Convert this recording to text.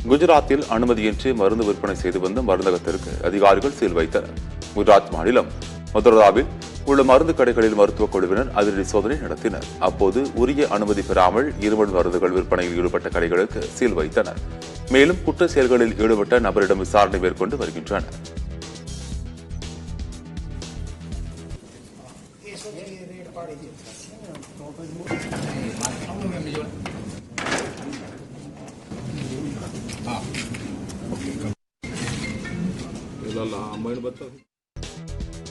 குஜராத்தில் அனுமதியின்றி மருந்து விற்பனை செய்து வந்த மருந்தகத்திற்கு அதிகாரிகள் சீல் வைத்தனர். குஜராத் மாநிலம் மதுராவில் உள்ள மருந்து கடைகளில் மருத்துவக் குழுவினர் அதிரடி சோதனை நடத்தினர். அப்போது உரிய அனுமதி பெறாமல் இருமல் மருந்துகள் விற்பனையில் ஈடுபட்ட கடைகளுக்கு சீல் வைத்தனர். மேலும் குற்ற செயல்களில் ஈடுபட்ட நபரிடம் விசாரணை மேற்கொண்டு வருகின்றனர். ಇಲ್ಲ ಅಮ್ಮ ಏನು ಬರ್ತದೆ.